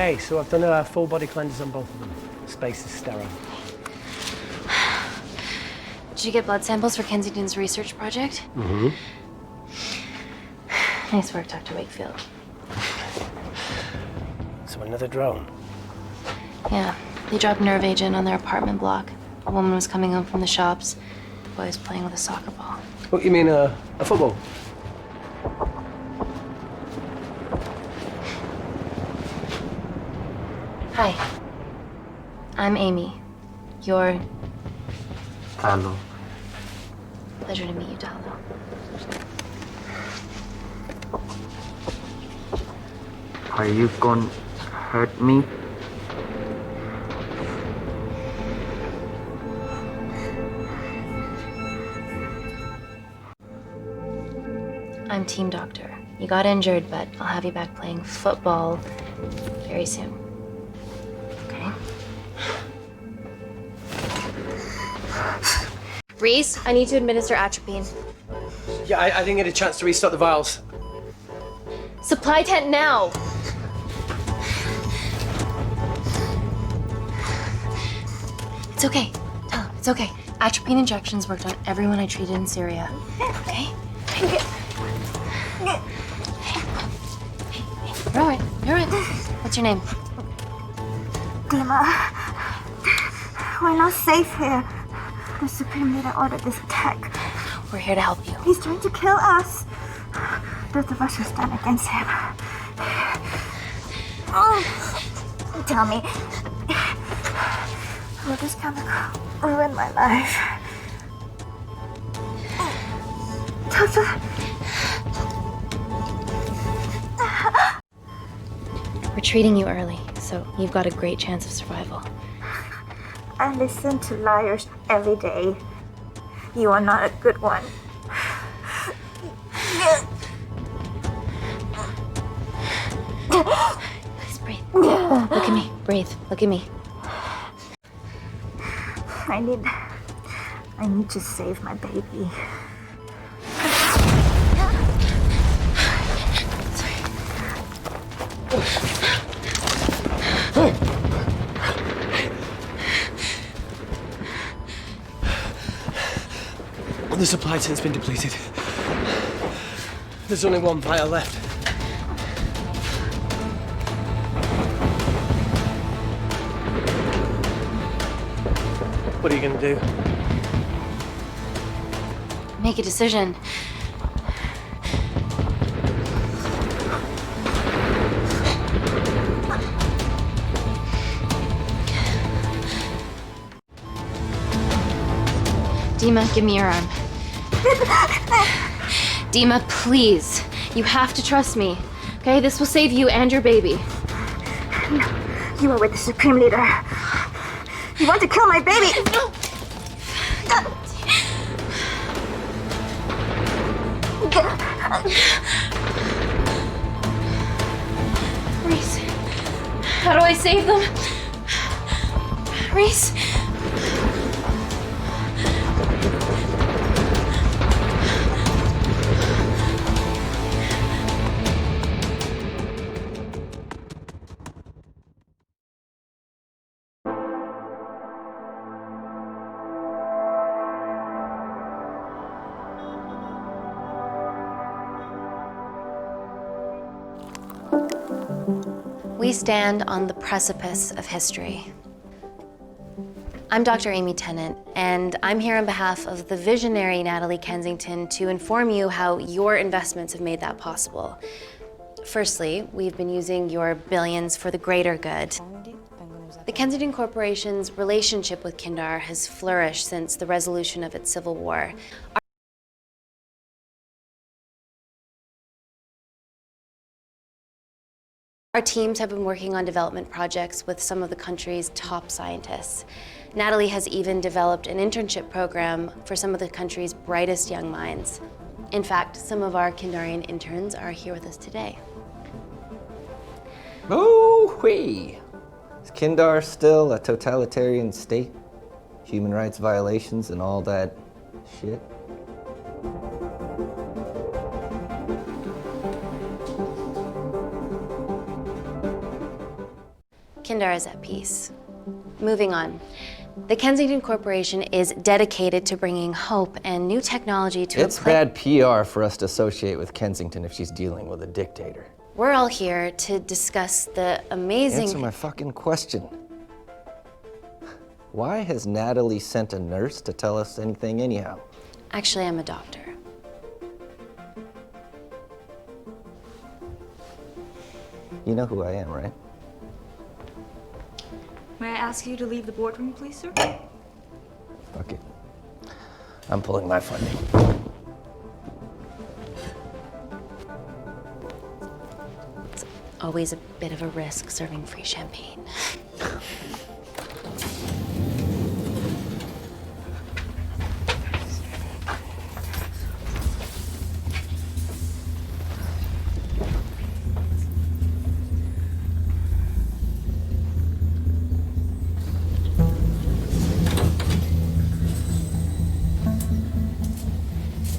Okay, so I've done a full body cleanse on both of them. Space is sterile. Did you get blood samples for Kensington's research project? Mm-hmm. Nice work, Dr. Wakefield. So another drone. Yeah, they dropped nerve agent on their apartment block. A woman was coming home from the shops. The boy was playing with a soccer ball. What, you mean a football? Hi. I'm Amy. You're... Hello. Pleasure to meet you, Talo. Are you gonna hurt me? I'm team doctor. You got injured, but I'll have you back playing football very soon. Okay? Reese, I need to administer atropine. Yeah, I didn't get a chance to restock the vials. Supply tent now! It's okay. Tell him, it's okay. Atropine injections worked on everyone I treated in Syria. Okay? You're all right. You're all right. What's your name? Dima, we're not safe here. The Supreme Leader ordered this attack. We're here to help you. He's trying to kill us. Both of us will stand against him. Oh, tell me, will this chemical ruin my life? Doctor. We're treating you early, so you've got a great chance of survival. I listen to liars every day. You are not a good one. Please breathe. Look at me. Breathe. Look at me. I need to save my baby. The supply tent's been depleted. There's only one vial left. What are you gonna do? Make a decision. Dima, give me your arm. Dima, please. You have to trust me. Okay? This will save you and your baby. No, you are with the Supreme Leader. You want to kill my baby? No! Reese, how do I save them? Reese? We stand on the precipice of history. I'm Dr. Amy Tenant, and I'm here on behalf of the visionary Natalie Kensington to inform you how your investments have made that possible. Firstly, we've been using your billions for the greater good. The Kensington Corporation's relationship with Kindar has flourished since the resolution of its civil war. Our teams have been working on development projects with some of the country's top scientists. Natalie has even developed an internship program for some of the country's brightest young minds. In fact, some of our Kindarian interns are here with us today. Oh-wee! Is Kindar still a totalitarian state? Human rights violations and all that shit? Kindar의 is at peace. Moving on. The Kensington Corporation is dedicated to bringing hope and new technology to It's bad PR for us to associate with Kensington if she's dealing with a dictator. We're all here to discuss the amazing... Answer my fucking question. Why has Natalie sent a nurse to tell us anything anyhow? Actually, I'm a doctor. You know who I am, right? May I ask you to leave the boardroom, please, sir? Fuck it. I'm pulling my funding. It's always a bit of a risk serving free champagne.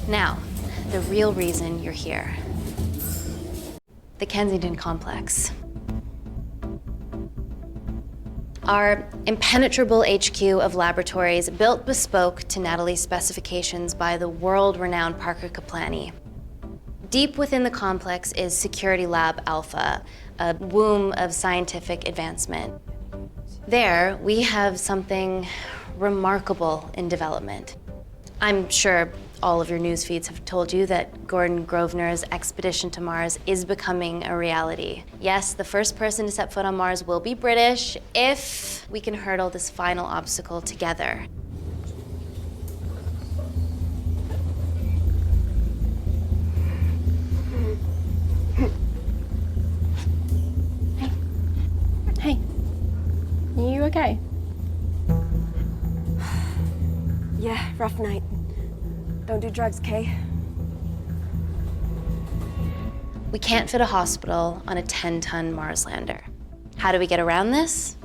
Now, the real reason you're here. The Kensington Complex. Our impenetrable HQ of laboratories built bespoke to Natalie's specifications by the world-renowned Parker Kaplany. Deep within the complex is Security Lab Alpha, a womb of scientific advancement. There, we have something remarkable in development. I'm sure all of your news feeds have told you that Gordon Grosvenor's expedition to Mars is becoming a reality. Yes, the first person to set foot on Mars will be British if we can hurdle this final obstacle together. Hey. Are you okay? Yeah, rough night. Don't do drugs, Kay. We can't fit a hospital on a 10-ton Mars lander. How do we get around this?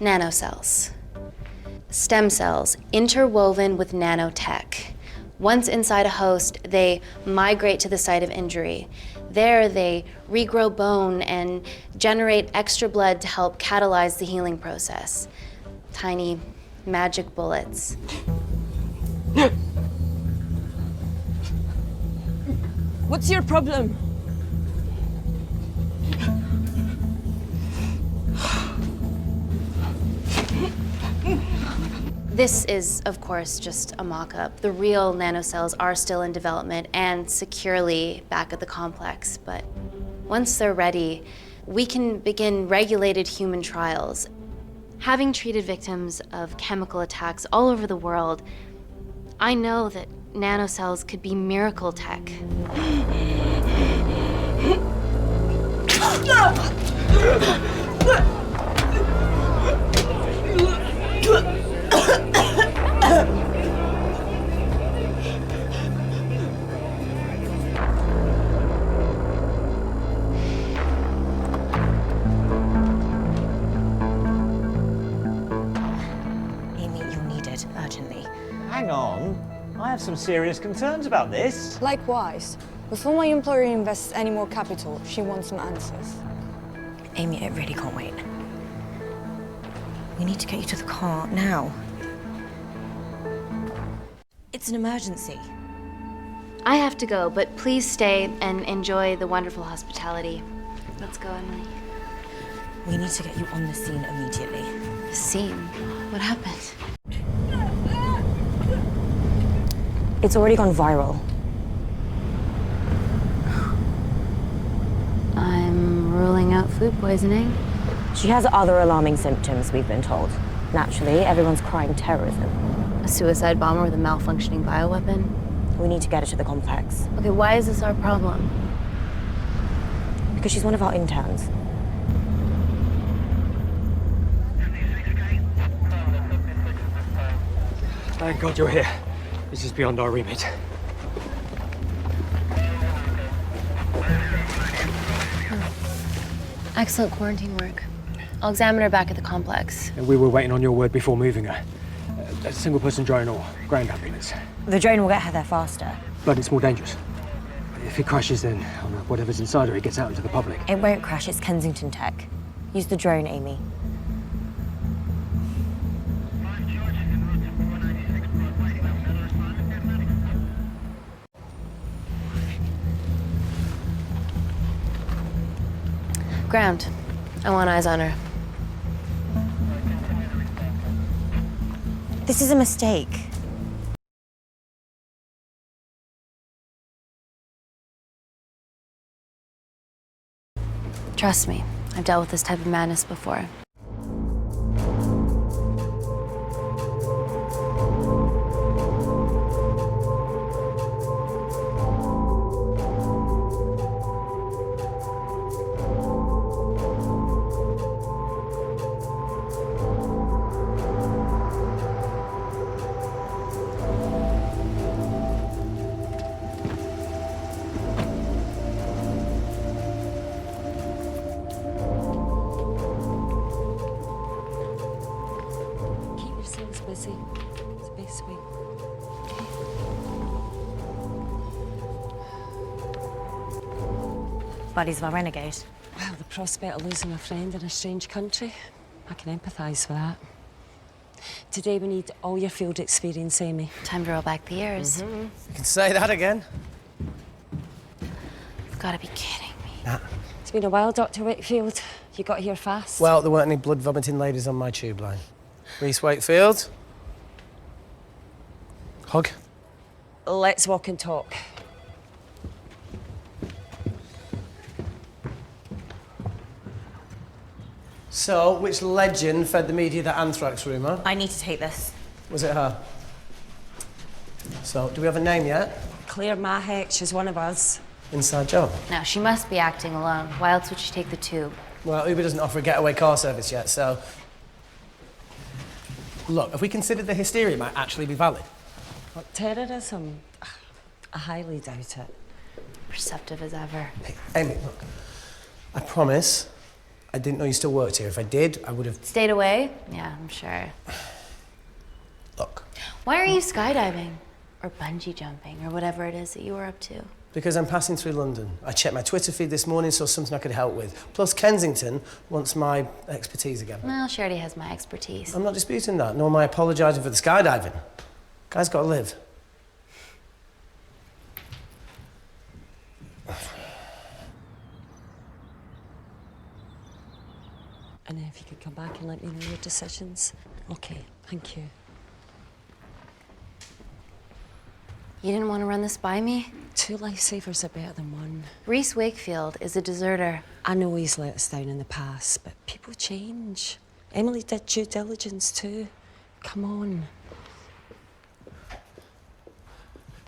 Nanocells. Stem cells interwoven with nanotech. Once inside a host, they migrate to the site of injury. There, they regrow bone and generate extra blood to help catalyze the healing process. Tiny magic bullets. What's your problem? This is, of course, just a mock-up. The real nanocells are still in development and securely back at the complex, but once they're ready, we can begin regulated human trials. Having treated victims of chemical attacks all over the world, I know that nanocells could be miracle tech. Amy, you're needed urgently. Hang on. I have some serious concerns about this. Likewise. Before my employer invests any more capital, she wants some answers. Amy, it really can't wait. We need to get you to the car now. It's an emergency. I have to go, but please stay and enjoy the wonderful hospitality. Let's go, Emily. We need to get you on the scene immediately. The scene? What happened? It's already gone viral. I'm ruling out food poisoning. She has other alarming symptoms, we've been told. Naturally, everyone's crying terrorism. A suicide bomber with a malfunctioning bioweapon? We need to get her to the complex. Okay, why is this our problem? Because she's one of our interns. Thank God you're here. This is beyond our remit. Excellent quarantine work. I'll examine her back at the complex. And we were waiting on your word before moving her. A single-person drone or ground ambulance. The drone will get her there faster. But it's more dangerous. If it crashes, then whatever's inside her, it gets out into the public. It won't crash, it's Kensington tech. Use the drone, Amy. Ground. I want eyes on her. This is a mistake. Trust me, I've dealt with this type of madness before. Busy. It's a best week. Buddies of our renegade. Well, the prospect of losing a friend in a strange country, I can empathise with that. Today we need all your field experience, Amy. Time to roll back the years. You can say that again. You've got to be kidding me. Nah. It's been a while, Dr. Wakefield. You got here fast. Well, there weren't any blood-vomiting ladies on my tube line. Reese Wakefield. Hug. Let's walk and talk. So, which legend fed the media that anthrax rumour? I need to take this. Was it her? So, do we have a name yet? Claire Mahek, she's one of us. Inside job. Now, she must be acting alone. Why else would she take the tube? Well, Uber doesn't offer a getaway car service yet, so... Look, have we considered the hysteria might actually be valid? What, terrorism? I highly doubt it. Perceptive as ever. Hey, Amy, look. I promise I didn't know you still worked here. If I did, I would have... Stayed away? Yeah, I'm sure. Look. Why are you skydiving? Or bungee jumping, or whatever it is that you were up to? Because I'm passing through London. I checked my Twitter feed this morning, saw something I could help with. Plus, Kensington wants my expertise again. Well, she already has my expertise. I'm not disputing that, nor am I apologising for the skydiving. Guy's got to live. And if you could come back and let me know your decisions. Okay, thank you. You didn't want to run this by me? 2 lifesavers are better than 1. Reese Wakefield is a deserter. I know he's let us down in the past, but people change. Emily did due diligence too. Come on.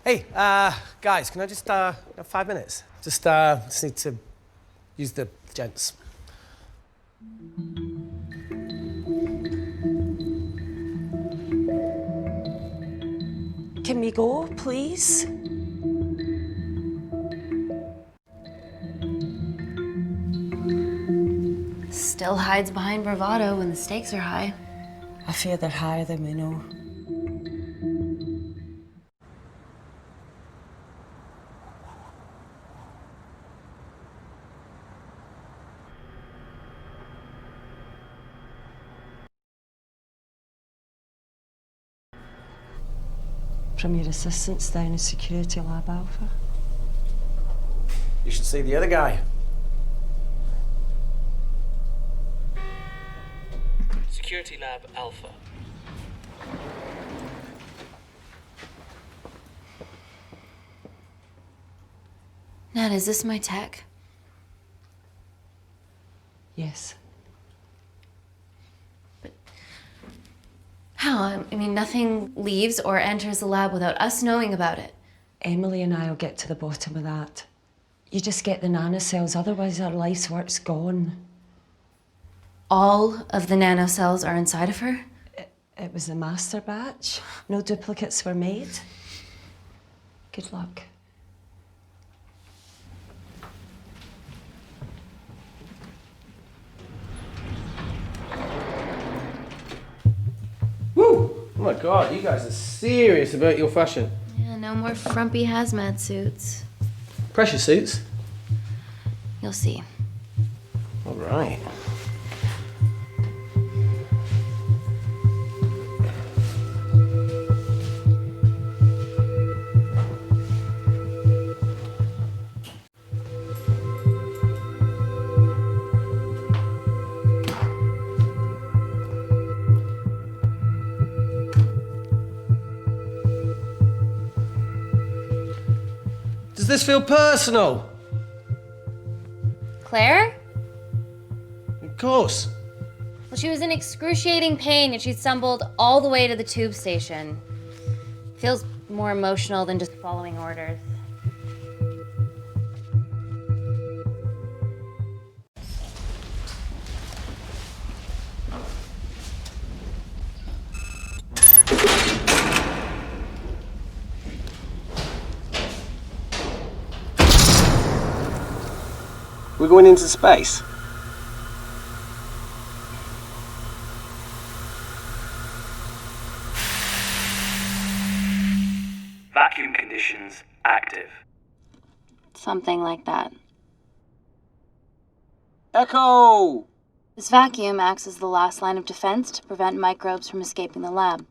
Hey, guys, can I just have 5 minutes? Just need to use the gents. Can we go, please? Still hides behind bravado when the stakes are high. I fear they're higher than we know. From your assistants down in Security Lab Alpha. You should see the other guy. Security Lab Alpha. Nat, is this my tech? Yes. How? I mean, nothing leaves or enters the lab without us knowing about it. Emily and I will get to the bottom of that. You just get the nanocells, otherwise our life's work's gone. All of the nanocells are inside of her? It was the master batch. No duplicates were made. Good luck. Woo! Oh my God, you guys are serious about your fashion. Yeah, no more frumpy hazmat suits. Pressure suits? You'll see. All right. Does this feel personal? Claire? Of course. Well, she was in excruciating pain and she stumbled all the way to the tube station. Feels more emotional than just following orders. We're going into space. Vacuum conditions active. Something like that. Echo! This vacuum acts as the last line of defense to prevent microbes from escaping the lab.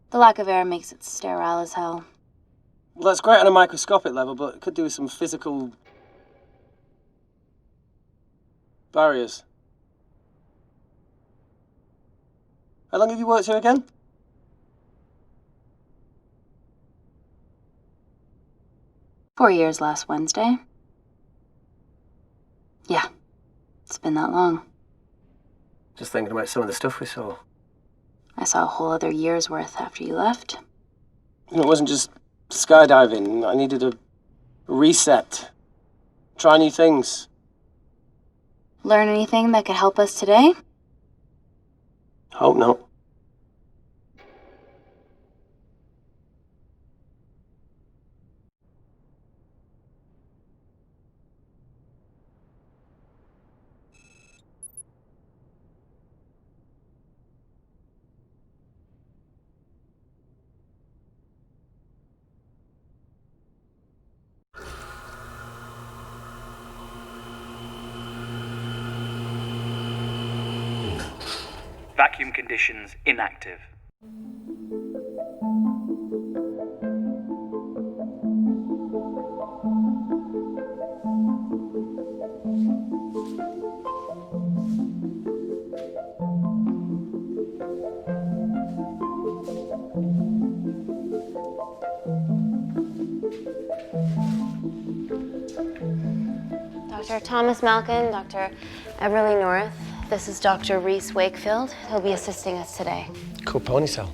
The lack of air makes it sterile as hell. Well, that's great on a microscopic level, but it could do with some physical barriers. How long have you worked here again? "4 years last Wednesday. Yeah, it's been that long. Just thinking about some of the stuff we saw. I saw a whole other year's worth after you left. And it wasn't just skydiving. I needed a reset. Try new things. Learn anything that could help us today? Hope not. Vacuum conditions inactive. Dr. Thomas Malkin, Dr. Everly North. This is Dr. Reese Wakefield. He'll be assisting us today. Cool ponytail.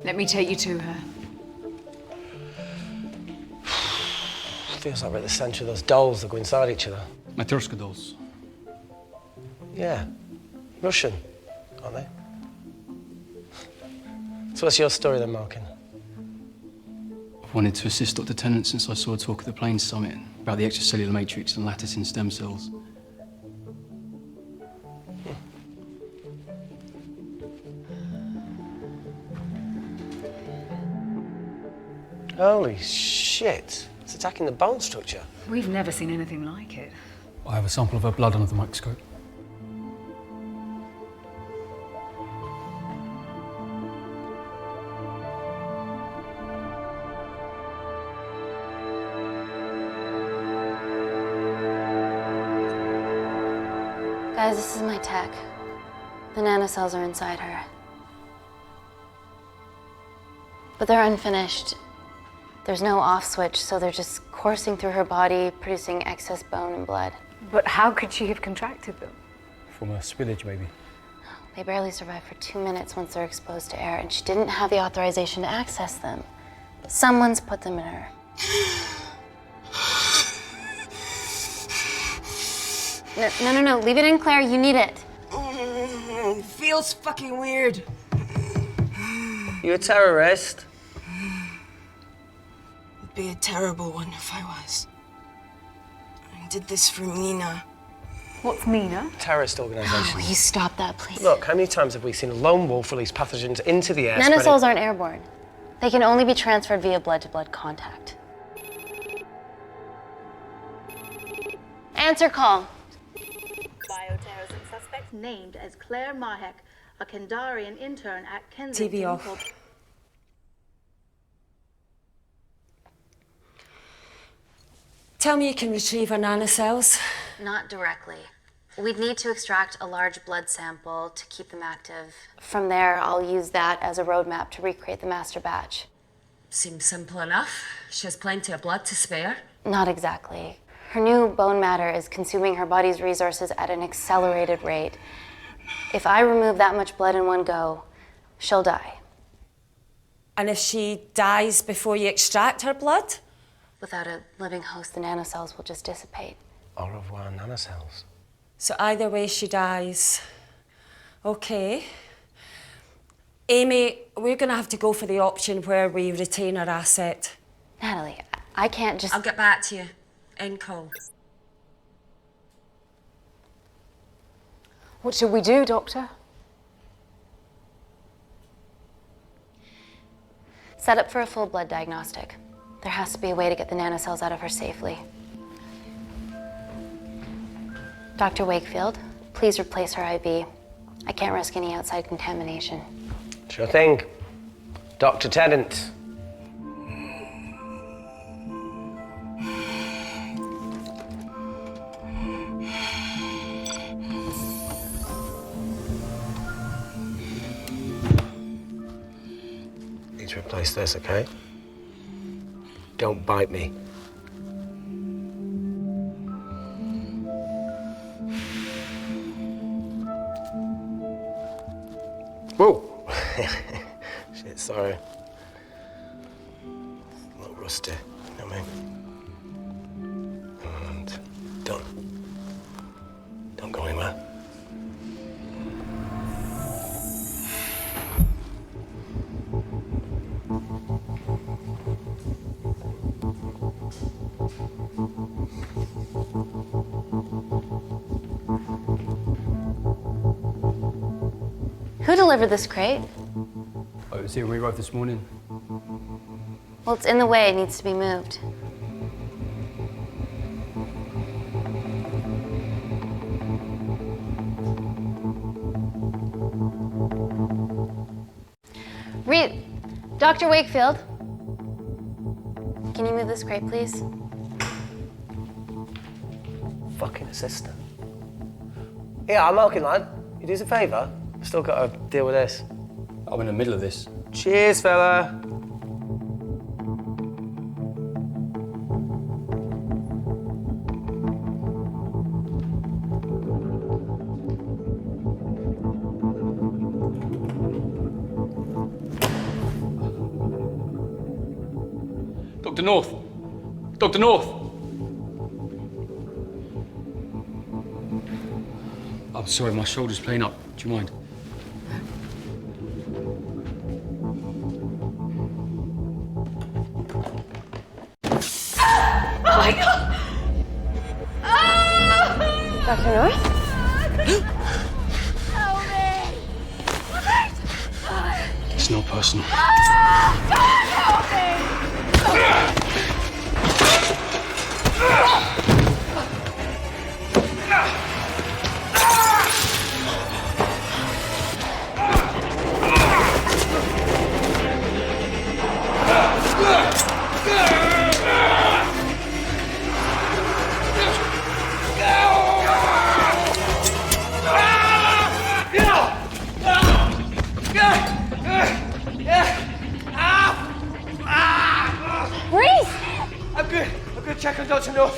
Let me take you to her. Feels like we're at the centre of those dolls that go inside each other. Matryoshka dolls. Yeah. Russian, aren't they? So what's your story then, Malkin? I've wanted to assist Dr. Tennant since I saw a talk at the Plains Summit about the extracellular matrix and lattice in stem cells. Holy shit. It's attacking the bone structure. We've never seen anything like it. I have a sample of her blood under the microscope. Guys, this is my tech. The nanocells are inside her. But they're unfinished. There's no off switch, so they're just coursing through her body, producing excess bone and blood. But how could she have contracted them? From a spillage, maybe. They barely survive for 2 minutes once they're exposed to air, and she didn't have the authorization to access them. Someone's put them in her. No, leave it in, Claire, you need it. It feels fucking weird. You a terrorist? It'd be a terrible one if I was. I did this for Mina. What's Mina? Terrorist organisation. Will you stop that, please? Look, how many times have we seen a lone wolf release pathogens into the air? Nanocells aren't airborne. They can only be transferred via blood-to-blood contact. Answer call. Bioterrorism suspect named as Claire Mahek, a Kindarian intern at Kensington. TV off. Tell me you can retrieve her nanocells. Not directly. We'd need to extract a large blood sample to keep them active. From there, I'll use that as a roadmap to recreate the master batch. Seems simple enough. She has plenty of blood to spare. Not exactly. Her new bone matter is consuming her body's resources at an accelerated rate. If I remove that much blood in one go, she'll die. And if she dies before you extract her blood? Without a living host, the nanocells will just dissipate. Au revoir, nanocells. So either way she dies. Okay. Amy, we're gonna have to go for the option where we retain our asset. Natalie, I can't just... I'll get back to you. End call. What should we do, Doctor? Set up for a full blood diagnostic. There has to be a way to get the nanocells out of her safely. Dr. Wakefield, please replace her IV. I can't risk any outside contamination. Sure thing. Dr. Tenant. Need to replace this, okay? Don't bite me. Whoa! Shit, sorry. A little rusty, you know what I mean? And don't go anywhere. Who delivered this crate? Oh, it was here when we arrived this morning. Well, it's in the way. It needs to be moved. Dr. Wakefield, can you move this crate, please? Fucking assistant. Yeah, I'm okay, lad. You do us a favour? Still got to deal with this. I'm in the middle of this. Cheers, fella. Dr. North! Dr. North! I'm sorry, my shoulder's playing up. Do you mind? Oh my God! Dr. North? It's not personal. Help me! I'm good. Check on Dr. North.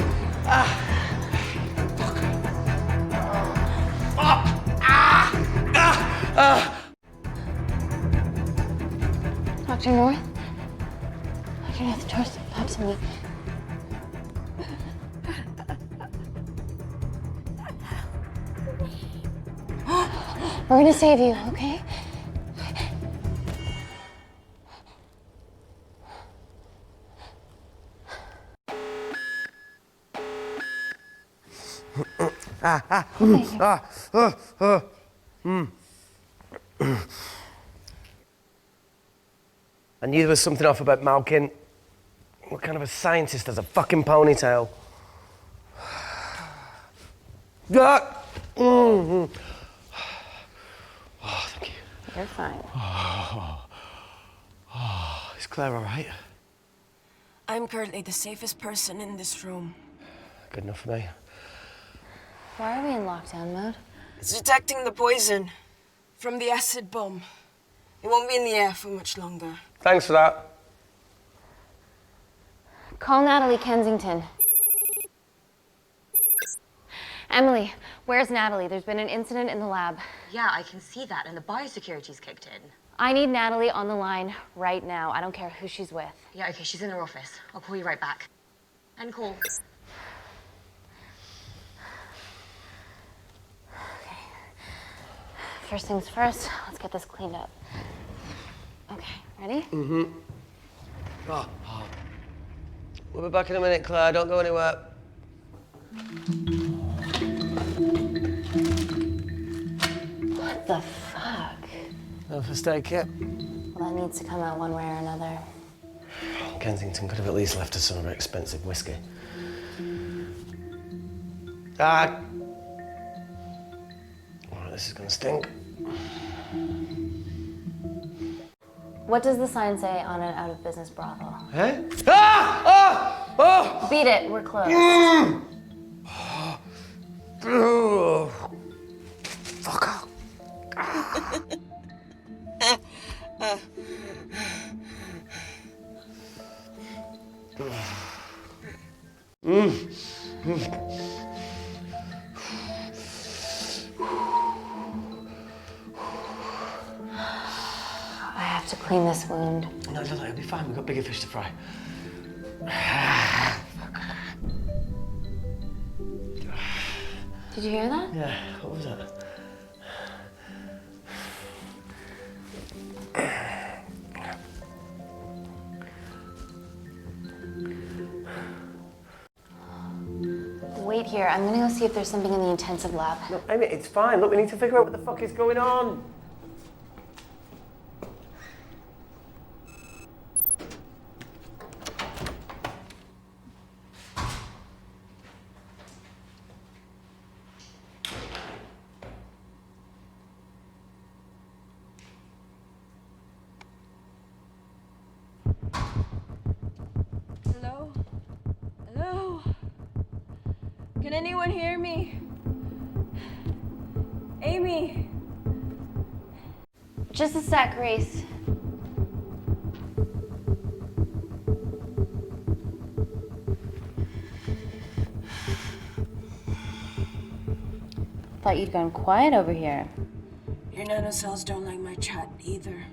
Dr. North? Dr. North, George, have some meat. We're gonna save you, okay? I knew there was something off about Malkin. What kind of a scientist has a fucking ponytail? Oh, thank you. You're fine. Is Claire all right? I'm currently the safest person in this room. Good enough for me. Why are we in lockdown mode? It's detecting the poison from the acid bomb. It won't be in the air for much longer. Thanks for that. Call Natalie Kensington. Emily, where's Natalie? There's been an incident in the lab. Yeah, I can see that, and the biosecurity's kicked in. I need Natalie on the line right now. I don't care who she's with. Yeah, okay, she's in her office. I'll call you right back. End call. Okay. First things first, let's get this cleaned up. Okay, ready? Mm-hmm. Oh. We'll be back in a minute, Claire. Don't go anywhere. What the fuck? No first aid kit. Well, that needs to come out one way or another. Kensington could have at least left us some of her expensive whiskey. All right, this is gonna stink. What does the sign say on an out-of-business brothel? Eh? Oh! Beat it, we're closed. Fuck off. I have to clean this wound. No, it'll be fine. We've got bigger fish to fry. Did you hear that? Yeah, what was that? Wait here. I'm gonna go see if there's something in the intensive lab. No, Amy, it's fine. Look, we need to figure out what the fuck is going on. Hello? Hello? Can anyone hear me? Amy? Just a sec, Grace. Thought you'd gone quiet over here. Your nanocells don't like my chat either.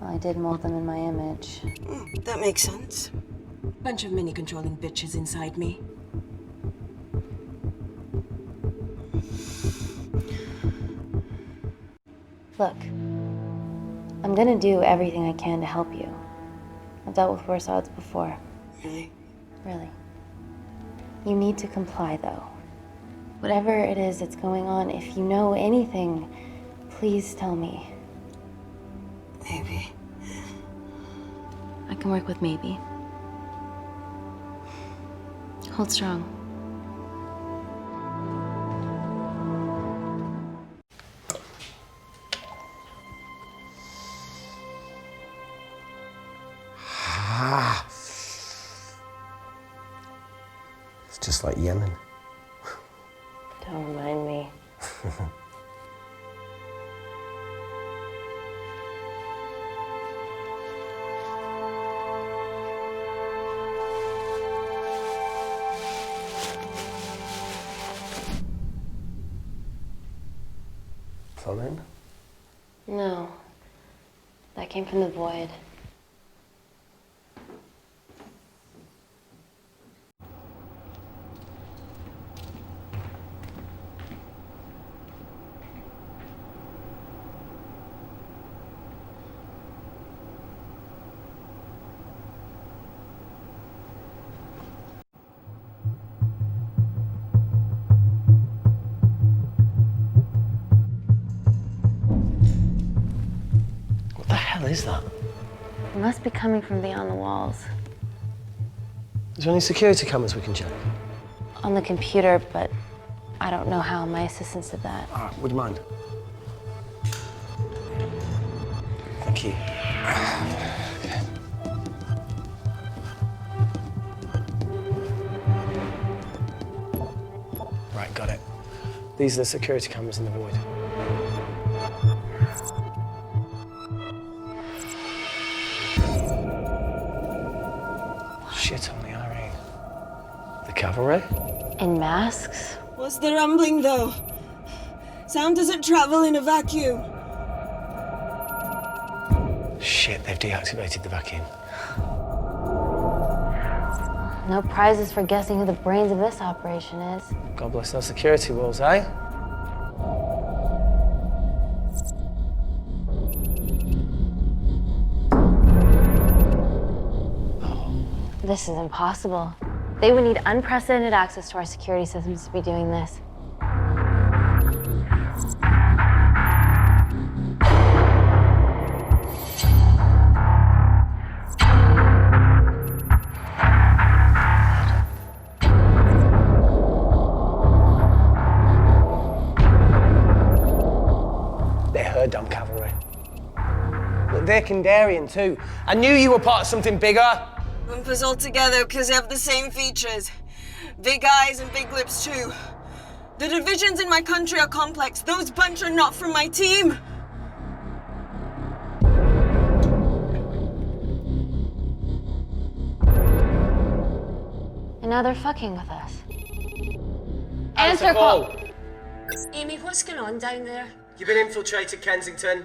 Well, I did mold them in my image. That makes sense. Bunch of mini-controlling bitches inside me. Look, I'm gonna do everything I can to help you. I've dealt with worse odds before. Really? Really. You need to comply, though. Whatever it is that's going on, if you know anything, please tell me. Maybe. I can work with maybe. Hold strong. It's just like Yemen. Don't remind me. Plumbing? No. That came from the void. What the hell is that? It must be coming from beyond the walls. Is there any security cameras we can check? On the computer, but I don't know how my assistants did that. All right, would you mind? Thank you. Okay. Right, got it. These are the security cameras in the void. Shit on the RE. The cavalry? In masks? What's the rumbling, though? Sound doesn't travel in a vacuum. Shit, they've deactivated the vacuum. No prizes for guessing who the brains of this operation is. God bless those security walls, eh? This is impossible. They would need unprecedented access to our security systems to be doing this. They're her damn cavalry. Look, they're Kindarian too. I knew you were part of something bigger. Lump us all together because they have the same features. Big eyes and big lips too. The divisions in my country are complex. Those bunch are not from my team. And now they're fucking with us. Answer call. Amy, what's going on down there? You've been infiltrated, Kensington.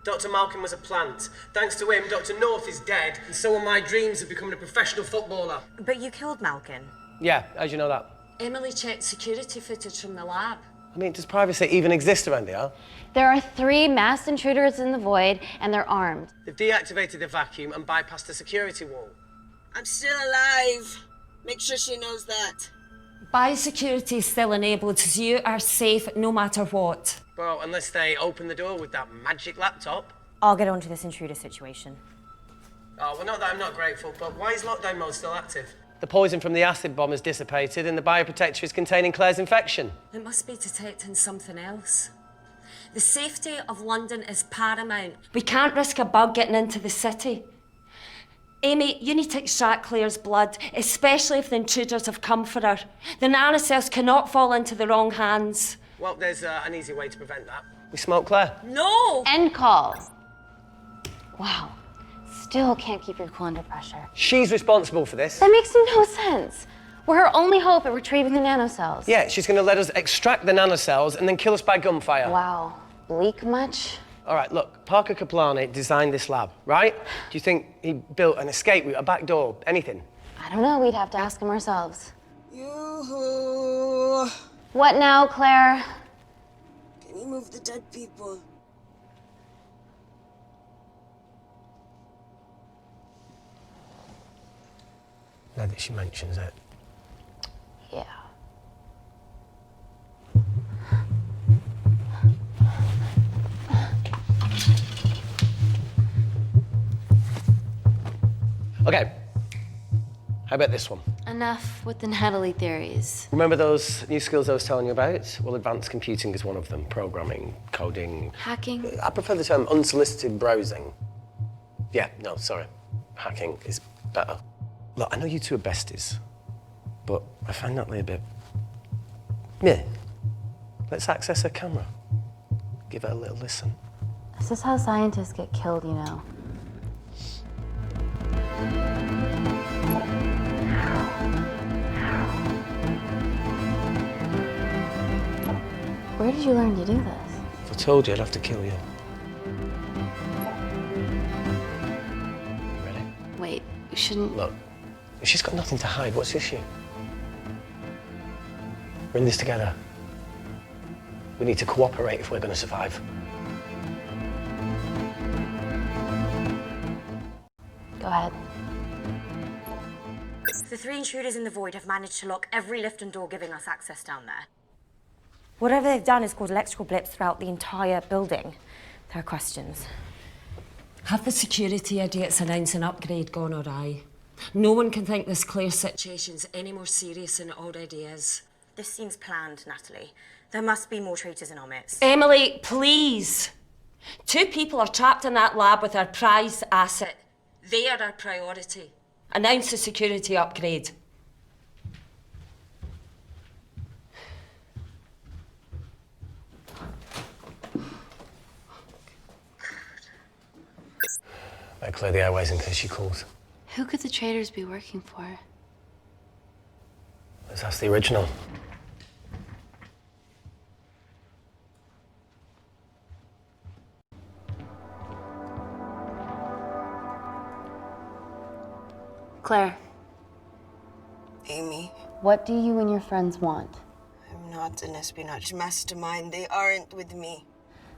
Dr. Malcolm was a plant. Thanks to him, Dr. North is dead, and so are my dreams of becoming a professional footballer. But you killed Malcolm. Yeah, how'd you know that? Emily checked security footage from the lab. I mean, does privacy even exist around here? There are 3 masked intruders in the void, and they're armed. They've deactivated the vacuum and bypassed the security wall. I'm still alive. Make sure she knows that. Biosecurity is still enabled, so you are safe no matter what. Well, unless they open the door with that magic laptop. I'll get onto this intruder situation. Oh, well, not that I'm not grateful, but why is lockdown mode still active? The poison from the acid bomb has dissipated and the bioprotector is containing Claire's infection. It must be detecting something else. The safety of London is paramount. We can't risk a bug getting into the city. Amy, you need to extract Claire's blood, especially if the intruders have come for her. The nanocells cannot fall into the wrong hands. Well, there's an easy way to prevent that. We smoke Claire. No! End call. Wow. Still can't keep your cool under pressure. She's responsible for this. That makes no sense. We're her only hope at retrieving the nanocells. Yeah, she's going to let us extract the nanocells and then kill us by gunfire. Wow. Bleak much? All right, look, Parker Kaplani designed this lab, right? Do you think he built an escape route, a back door, anything? I don't know. We'd have to ask him ourselves. Yoo-hoo. What now, Claire? Can you move the dead people? Now that she mentions it. Yeah. Okay. How about this one? Enough with the Natalie theories. Remember those new skills I was telling you about? Well, advanced computing is one of them. Programming, coding. Hacking? I prefer the term unsolicited browsing. Yeah, no, sorry. Hacking is better. Look, I know you two are besties, but I find Natalie a bit... meh. Let's access her camera. Give her a little listen. This is how scientists get killed, you know. Where did you learn to do this? If I told you, I'd have to kill you. Ready? Wait, you shouldn't... Look, she's got nothing to hide. What's the issue? We're in this together. We need to cooperate if we're going to survive. Go ahead. The 3 intruders in the void have managed to lock every lift and door giving us access down there. Whatever they've done is caused electrical blips throughout the entire building. There are questions. Have the security idiots announced an upgrade gone awry? No one can think this Claire situation's any more serious than it already is. This seems planned, Natalie. There must be more traitors in our midst. Emily, please. 2 people are trapped in that lab with our prized asset. They are our priority. Announce the security upgrade. Better clear the airways in case she calls. Who could the traitors be working for? Let's ask the original. Claire, Amy, what do you and your friends want? I'm not an espionage mastermind. They aren't with me.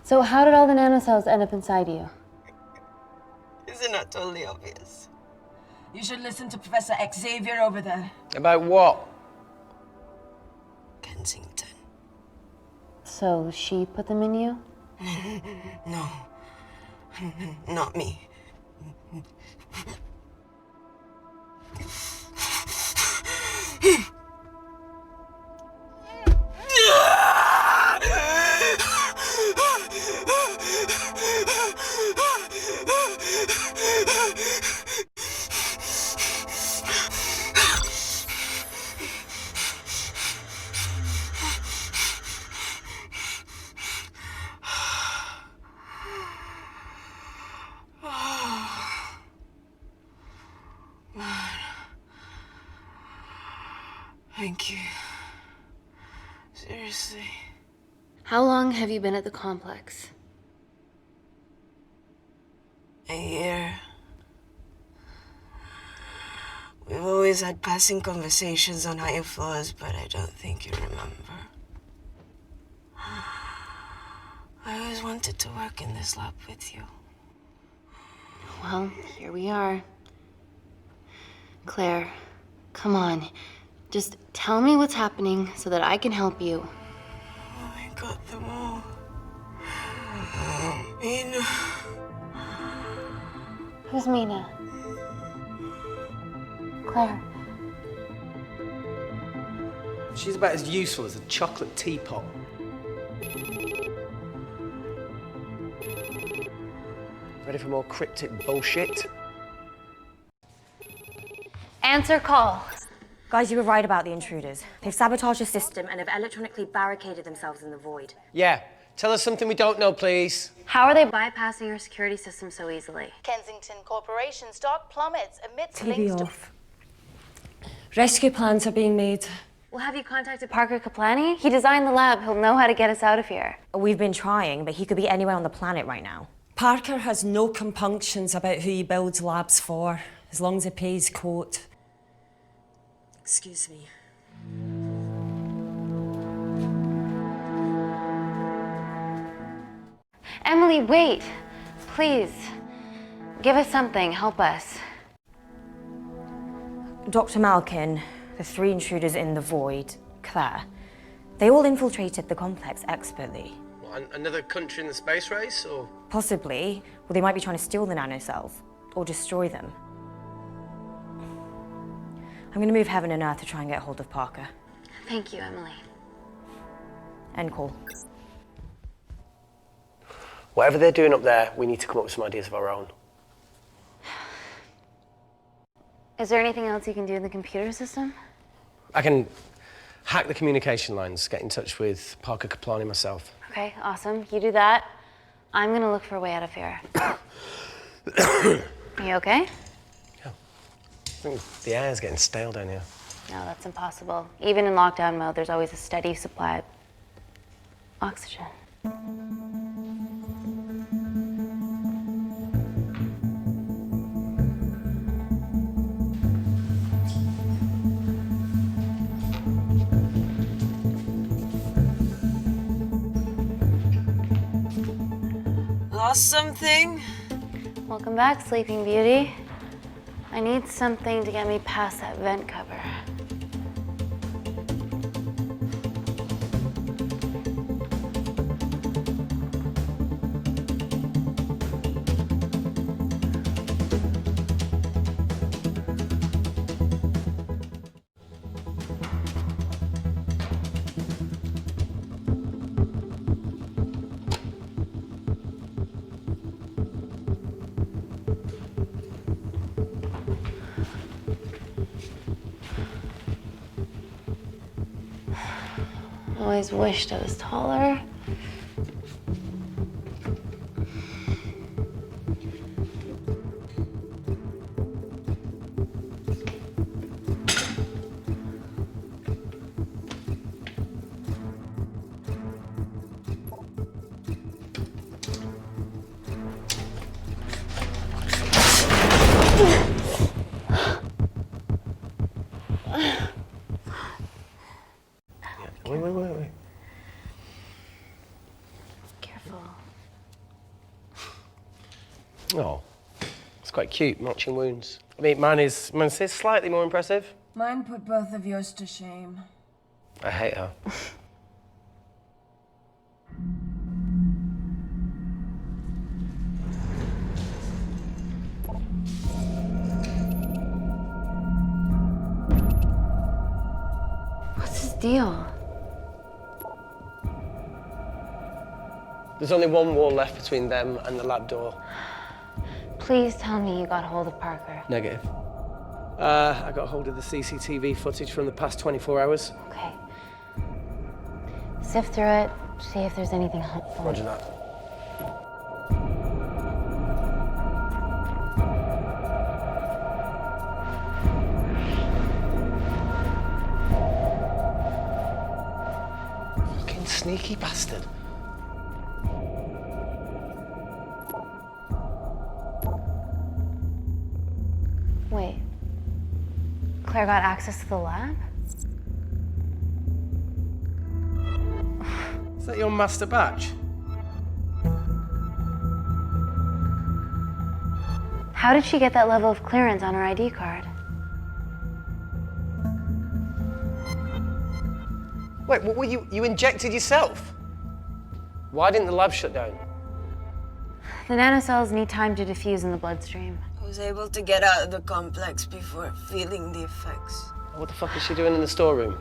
So how did all the nanocells end up inside you? Isn't that totally obvious? You should listen to Professor Xavier over there. About what? Kensington. So she put them in you? No. Not me. Thank you. Seriously. How long have you been at the complex? A year. We've always had passing conversations on higher floors, but I don't think you remember. I always wanted to work in this lab with you. Well, here we are. Claire, come on. Just tell me what's happening so that I can help you. I got them all. Mina. Who's Mina? Claire. She's about as useful as a chocolate teapot. Ready for more cryptic bullshit? Answer call. Guys, you were right about the intruders. They've sabotaged the system and have electronically barricaded themselves in the void. Yeah. Tell us something we don't know, please. How are they bypassing your security system so easily? Kensington Corporation stock plummets amidst TV links off. Rescue plans are being made. Well, have you contacted Parker Kaplani? He designed the lab. He'll know how to get us out of here. We've been trying, but he could be anywhere on the planet right now. Parker has no compunctions about who he builds labs for, as long as he pays quote. Excuse me. Emily, wait. Please. Give us something. Help us. Dr. Malkin, the 3 intruders in the void, Claire, they all infiltrated the complex expertly. What, another country in the space race, or? Possibly. Well, they might be trying to steal the nanocells or destroy them. I'm going to move heaven and earth to try and get hold of Parker. Thank you, Emily. End call. Whatever they're doing up there, we need to come up with some ideas of our own. Is there anything else you can do in the computer system? I can hack the communication lines, get in touch with Parker Kaplani myself. Okay, awesome. You do that. I'm gonna look for a way out of here. You okay? Yeah. I think the air's getting stale down here. No, that's impossible. Even in lockdown mode, there's always a steady supply of oxygen. Lost something? Welcome back, Sleeping Beauty. I need something to get me past that vent cover. always wished I was taller. Wait. Careful. Oh, it's quite cute, matching wounds. I mean, mine's slightly more impressive. Mine put both of yours to shame. I hate her. What's his deal? There's only one wall left between them and the lab door. Please tell me you got hold of Parker. Negative. I got hold of the CCTV footage from the past 24 hours. Okay. Sift through it, see if there's anything helpful. Roger that. Fucking sneaky bastard. Wait. Claire got access to the lab? Is that your master batch? How did she get that level of clearance on her ID card? Wait, what were you injected yourself? Why didn't the lab shut down? The nanocells need time to diffuse in the bloodstream. I was able to get out of the complex before feeling the effects. What the fuck is she doing in the storeroom?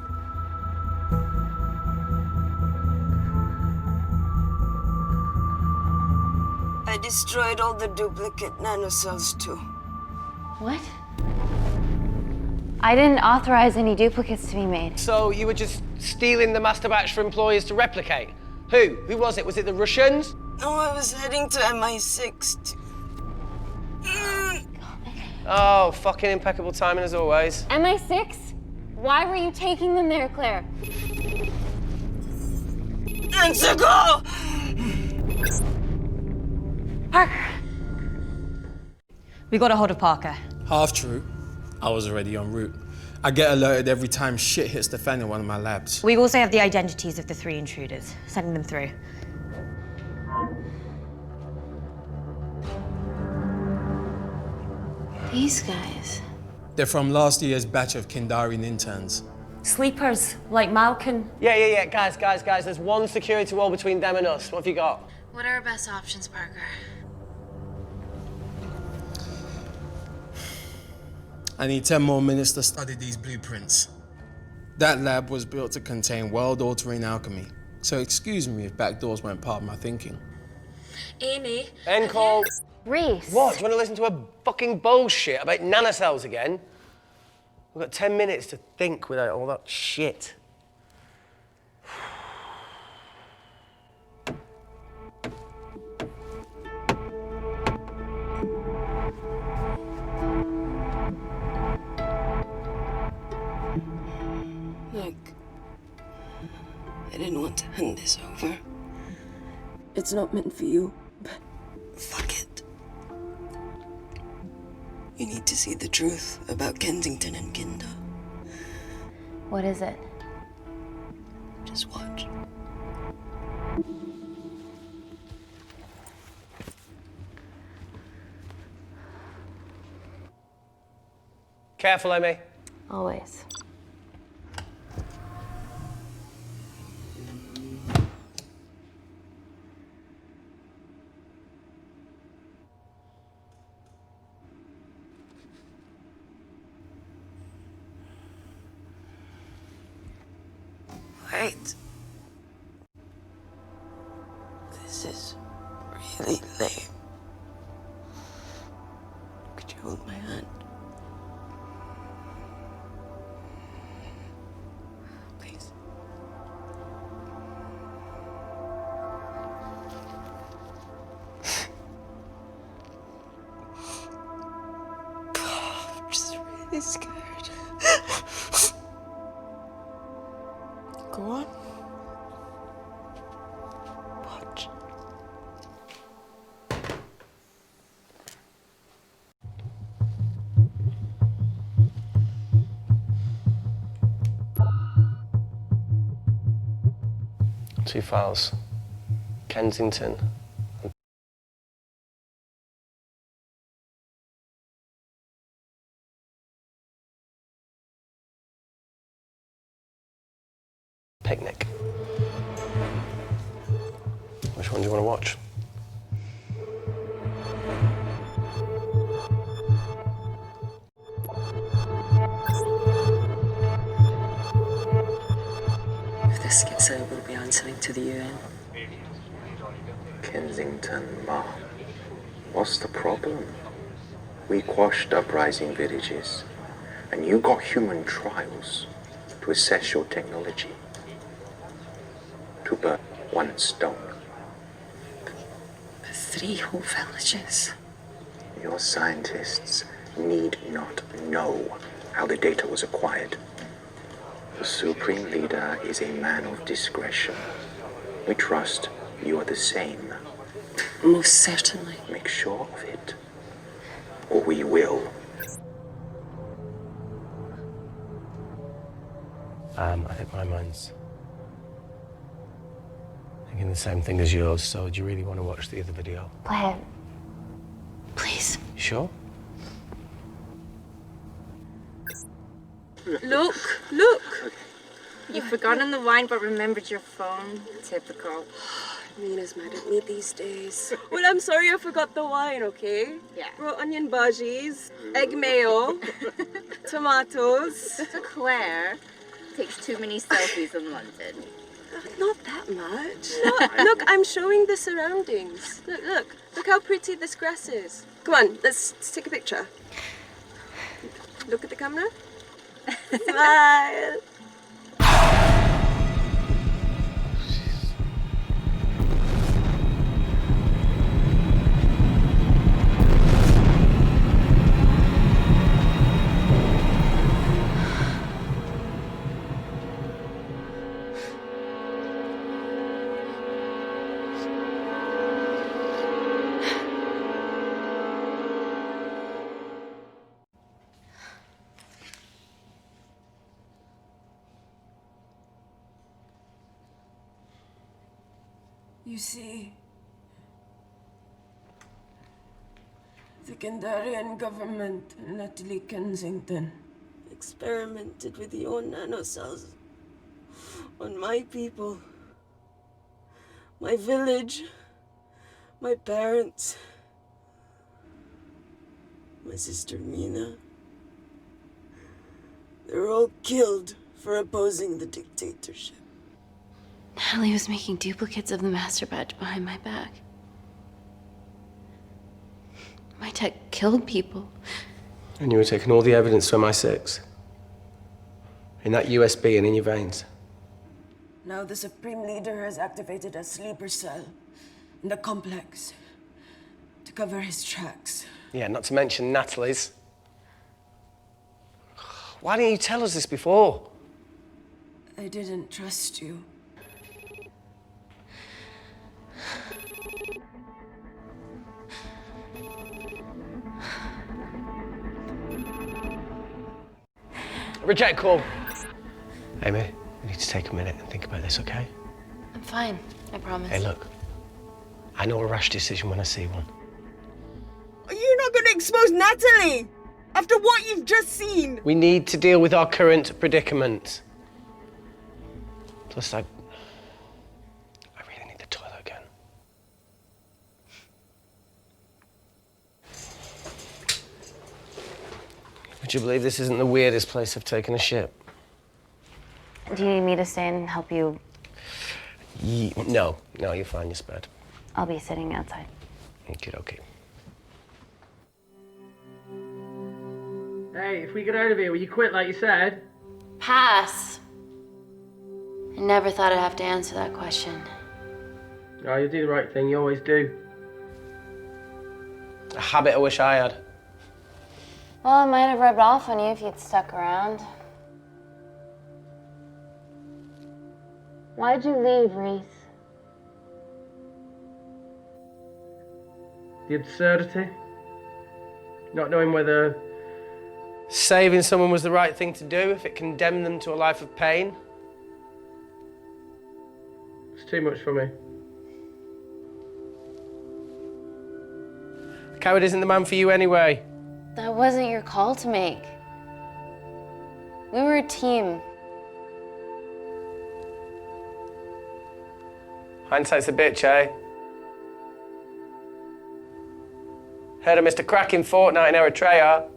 I destroyed all the duplicate nanocells too. What? I didn't authorize any duplicates to be made. So you were just stealing the master batch for employers to replicate? Who? Who was it? Was it the Russians? No, I was heading to MI6 Oh, fucking impeccable timing as always. MI6? Why were you taking them there, Claire? Let's go! Parker! We got a hold of Parker. Half true. I was already en route. I get alerted every time shit hits the fan in one of my labs. We also have the identities of the 3 intruders. Sending them through. These guys. They're from last year's batch of Kindar의 interns. Sleepers, like Malkin. Yeah. Guys. There's one security wall between them and us. What have you got? What are our best options, Parker? I need 10 more minutes to study these blueprints. That lab was built to contain world-altering alchemy. So excuse me if backdoors weren't part of my thinking. Amy. End call. Reese. What? Do you want to listen to a fucking bullshit about nanocells again? We've got 10 minutes to think without all that shit. Look, I didn't want to hand this over. It's not meant for you, but fuck it. You need to see the truth about Kensington and Kindar. What is it? Just watch. Careful, Amy. Always. Wait. This is really lame. Could you hold my hand? Please. really scared. Go on. Watch. Two files. Kensington. Picnic. Which one do you want to watch? If this gets out, we'll be answering to the UN. Kensington, Ma. What's the problem? We quashed uprising villages, and you got human trials to assess your technology. To burn one stone. But 3 whole villages. Your scientists need not know how the data was acquired. The Supreme Leader is a man of discretion. We trust you are the same. Most certainly. Make sure of it, or we will. I think my mind's thinking the same thing as yours, so do you really want to watch the other video? Play it. Please. You sure? Look, look! You've forgotten the wine but remembered your phone. Typical. Mina's mad at me these days. Well, I'm sorry I forgot the wine, okay? Yeah. Raw onion bhajis, egg mayo, tomatoes. Claire takes too many selfies in London. Not that much. Look, I'm showing the surroundings. Look how pretty this grass is. Come on, let's take a picture. Look at the camera. Smile. You see, the Kindar의 government and Natalie Kensington Experimented with your nanocells on my people, my village, my parents, my sister Mina. They were all killed for opposing the dictatorship. Natalie was making duplicates of the master batch behind my back. My tech killed people. And you were taking all the evidence from MI6? In that USB and in your veins? Now the Supreme Leader has activated a sleeper cell in the complex to cover his tracks. Yeah, not to mention Natalie's. Why didn't you tell us this before? I didn't trust you. Reject call. Amy, we need to take a minute and think about this, okay? I'm fine, I promise. Hey, look. I know a rash decision when I see one. You're not going to expose Natalie after what you've just seen. We need to deal with our current predicament. Plus, I really need the toilet again. Would you believe this isn't the weirdest place I've taken a shit? Do you need me to stay and help you? No, you're fine, you're spared. I'll be sitting outside. Okay. Hey, if we get out of here, will you quit like you said? Pass. I never thought I'd have to answer that question. Oh, you do the right thing, you always do. A habit I wish I had. Well, it might have rubbed off on you if you'd stuck around. Why'd you leave, Reese? The absurdity. Not knowing whether saving someone was the right thing to do if it condemned them to a life of pain. it's too much for me. A coward isn't the man for you anyway. That wasn't your call to make. We were a team. Hindsight's a bitch, eh? Heard of Mr. Cracking Fortnite in Eritrea.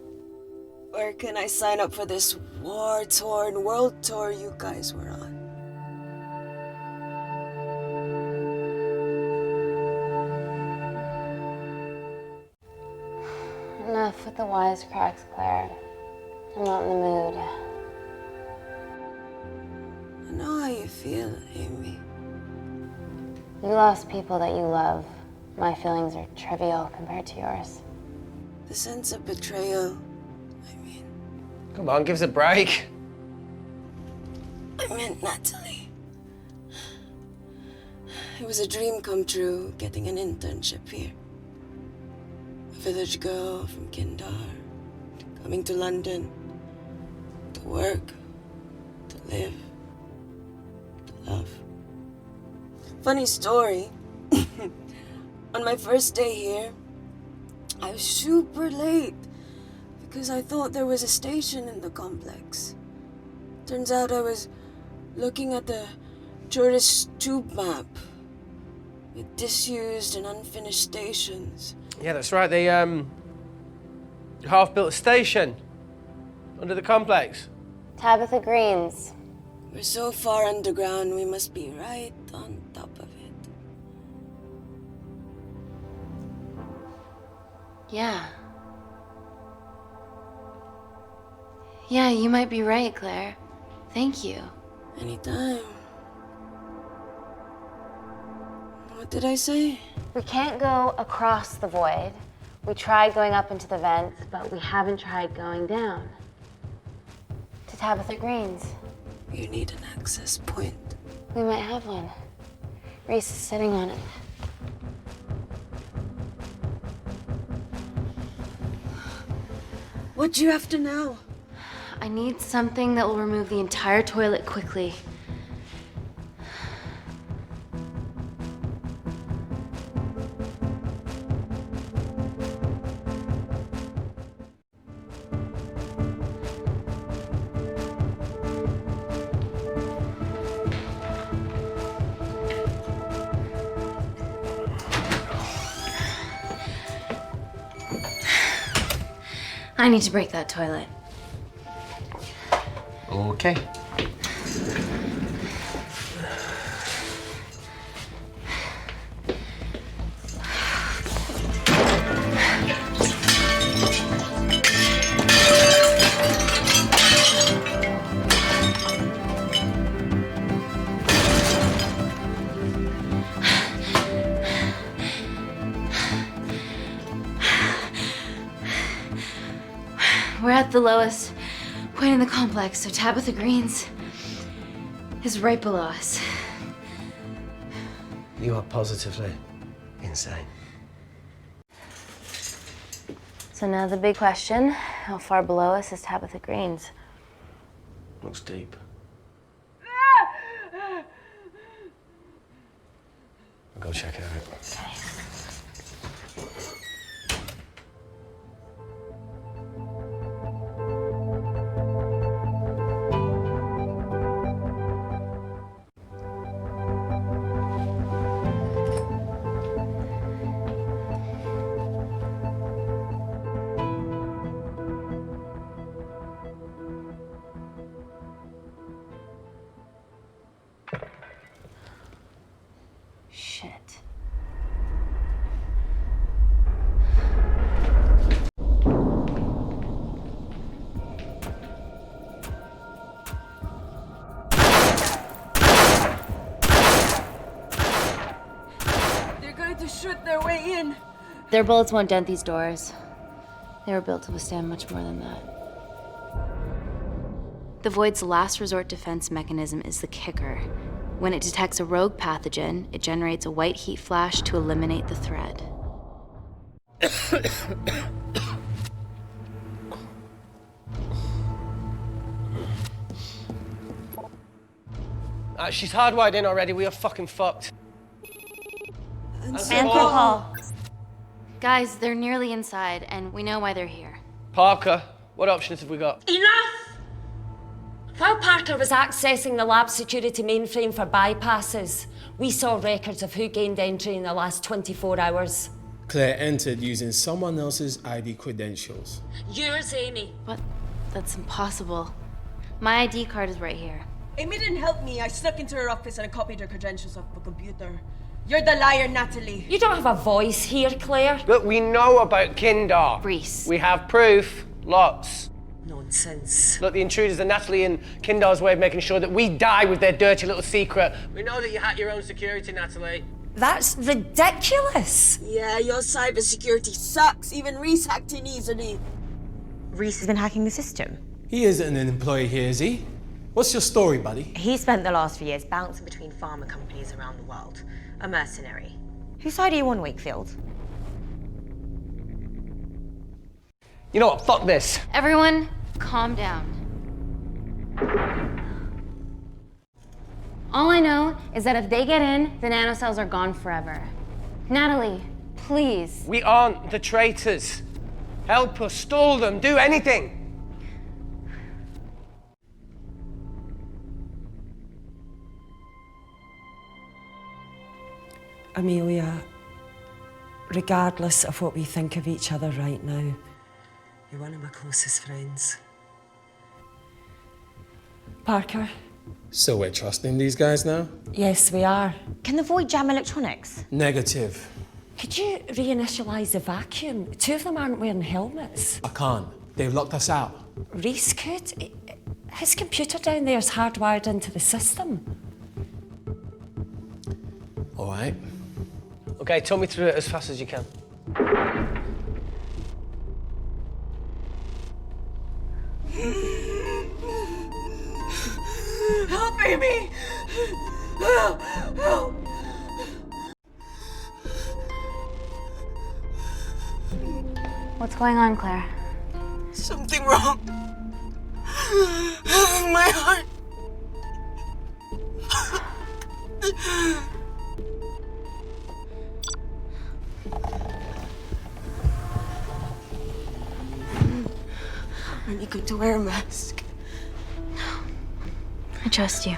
Where can I sign up for this war-torn world tour you guys were on? Enough with the wisecracks, Claire. I'm not in the mood. I know how you feel, Amy. You lost people that you love. My feelings are trivial compared to yours. The sense of betrayal. Come on, give us a break. I meant Natalie. It was a dream come true, getting an internship here. A village girl from Kindar, coming to London, to work, to live, to love. Funny story. On my first day here, I was super late because I thought there was a station in the complex. Turns out I was looking at the tourist tube map with disused and unfinished stations. Yeah, that's right. They half-built a station under the complex. Tabitha Green's. We're so far underground, we must be right on top of it. Yeah. Yeah, you might be right, Claire. Thank you. Anytime. What did I say? We can't go across the void. We tried going up into the vents, but we haven't tried going down. To Tabitha Green's. You need an access point. We might have one. Reese is sitting on it. What do you have to know? I need something that will remove the entire toilet quickly. I need to break that toilet. Okay. We're at the lowest point in the complex, so Tabitha Green's is right below us. You are positively insane. So now the big question, how far below us is Tabitha Green's? Looks deep. I'll go check it out. Okay. Shit. They're going to shoot their way in. Their bullets won't dent these doors. They were built to withstand much more than that. The Void's last resort defense mechanism is the kicker. When it detects a rogue pathogen, it generates a white heat flash to eliminate the threat. She's hardwired in already. We are fucking fucked. Alcohol. Guys, they're nearly inside, and we know why they're here. Parker, what options have we got? Enough! While Parker was accessing the lab security mainframe for bypasses, we saw records of who gained entry in the last 24 hours. Claire entered using someone else's ID credentials. Yours, Amy. What? That's impossible. My ID card is right here. Amy didn't help me. I snuck into her office and I copied her credentials off the computer. You're the liar, Natalie. You don't have a voice here, Claire. Look, we know about Kindar. Reese. We have proof. Lots. Nonsense. Look, the intruders are Natalie and Kindar's way of making sure that we die with their dirty little secret. We know that you hack your own security, Natalie. That's ridiculous. Yeah, your cybersecurity sucks. Even Reese hacked in easily. Reese has been hacking the system. He isn't an employee here, is he? What's your story, buddy? He spent the last few years bouncing Between pharma companies around the world. A mercenary. Whose side are you on, Wakefield? You know what? Fuck this. Everyone, calm down. All I know is that if they get in, the nanocells are gone forever. Natalie, please. We aren't the traitors. Help us, stall them, do anything. Amelia, regardless of what we think of each other right now, You're one of my closest friends. Parker? So we're trusting these guys now? Yes, we are. Can the Void jam electronics? Negative. Could you reinitialize the vacuum? Two of them aren't wearing helmets. I can't. They've locked us out. Reese could. His computer down there is hardwired into the system. All right. Okay, talk me through it as fast as you can. Help, Amy! Help! Help! What's going on, Claire? Something wrong. My heart. Aren't you going to wear a mask? I trust you.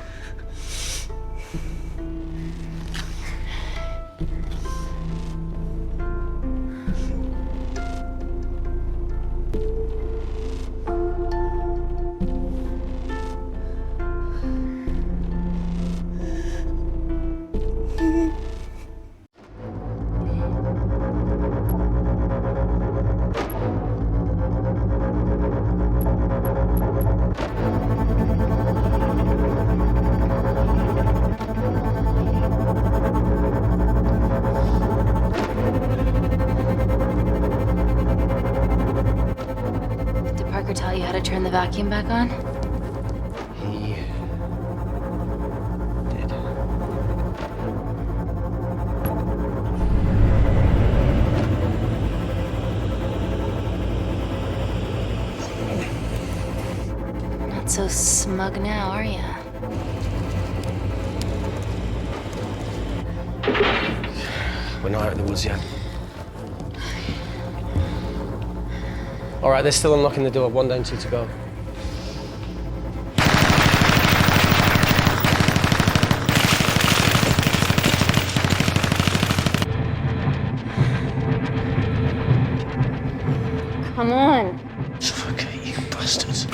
Tell you how to turn the vacuum back on? He did. Not so smug now, are ya? We're not out of the woods yet. All right, they're still unlocking the door. 1 down, 2 to go. Come on. Suffocate, you bastards.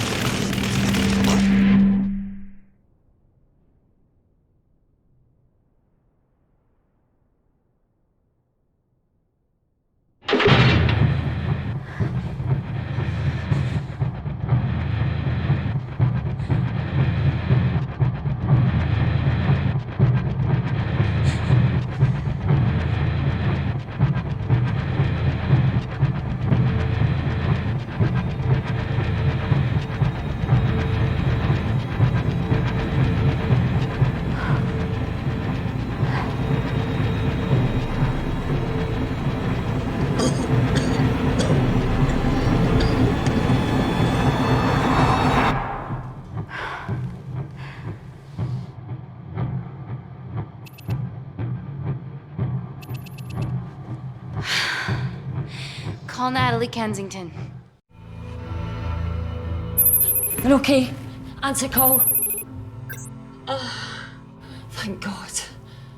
Call Natalie Kensington. They're okay. Answer call. Oh, thank God.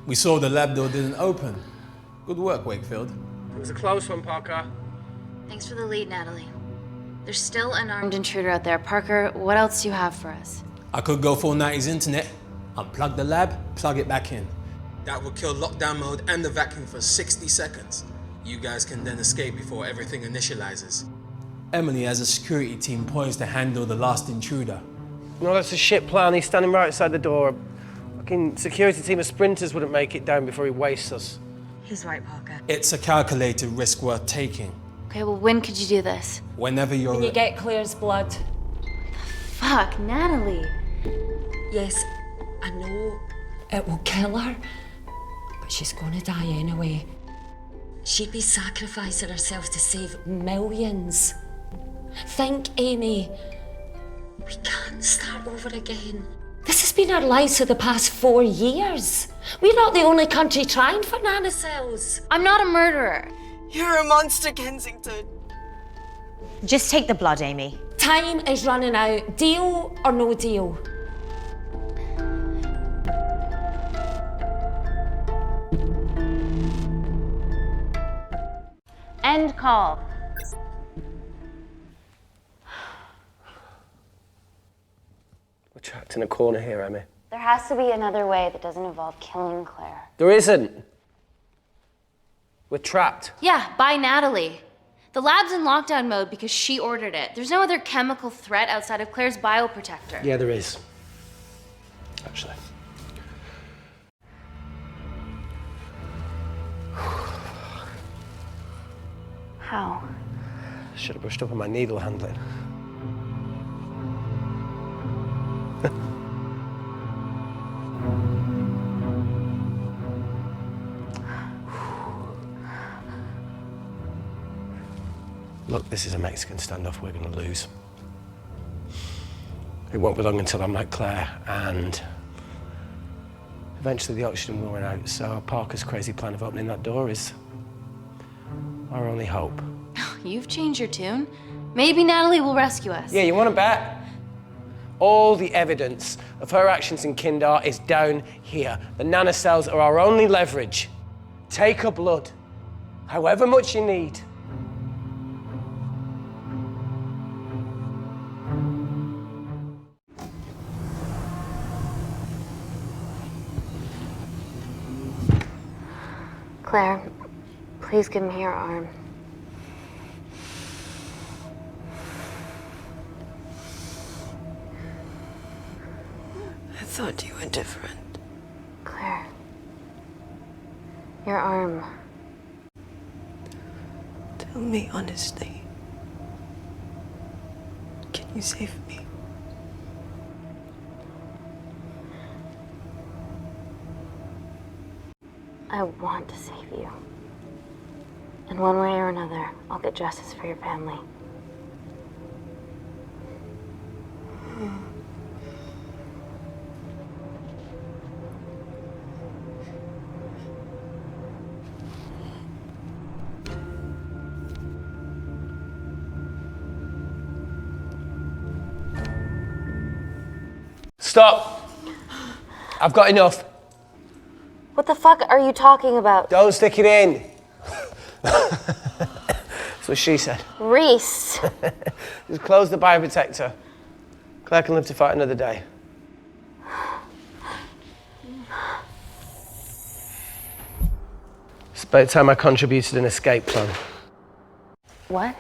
We saw the lab door didn't open. Good work, Wakefield. It was a close one, Parker. Thanks for the lead, Natalie. There's still an armed intruder out there. Parker, what else do you have for us? I could go full 90s internet, unplug the lab, plug it back in. That would kill lockdown mode and the vacuum for 60 seconds. You guys can then escape before everything initializes. Emily has a security team poised to handle the last intruder. No, that's a shit plan. He's standing right outside the door. A fucking security team of sprinters wouldn't make it down before he wastes us. He's right, Parker. It's a calculated risk worth taking. Okay, well, when could you do this? Whenever you're... When you get Claire's blood. Fuck, Natalie. Yes, I know it will kill her, but she's gonna die anyway. She'd be sacrificing herself to save millions. Think, Amy. We can't start over again. This has been our lives for the past 4 years. We're not the only country trying for nanocells. I'm not a murderer. You're a monster, Kensington. Just take the blood, Amy. Time is running out. Deal or no deal? End call. We're trapped in a corner here, Emmy. There has to be another way that doesn't involve killing Claire. There isn't. We're trapped. Yeah, by Natalie. The lab's in lockdown mode because she ordered it. There's no other chemical threat outside of Claire's bioprotector. Yeah, there is. Actually. How? Should have brushed up on my needle handling. Look, this is a Mexican standoff we're going to lose. It won't be long until I'm like Claire, and eventually the oxygen will run out, so Parker's crazy plan of opening that door is our only hope. You've changed your tune. Maybe Natalie will rescue us. Yeah, you want to bet? All the evidence of her actions in Kindar is down here. The nanocells are our only leverage. Take her blood, however much you need. Claire, please give me your arm. I thought you were different. Claire, your arm. Tell me honestly. Can you save me? I want to save you. In one way or another, I'll get justice for your family. Stop! I've got enough. What the fuck are you talking about? Don't stick it in. That's what she said. Reese. Just close the bioprotector. Claire can live to fight another day. It's about time I contributed an escape plan. What?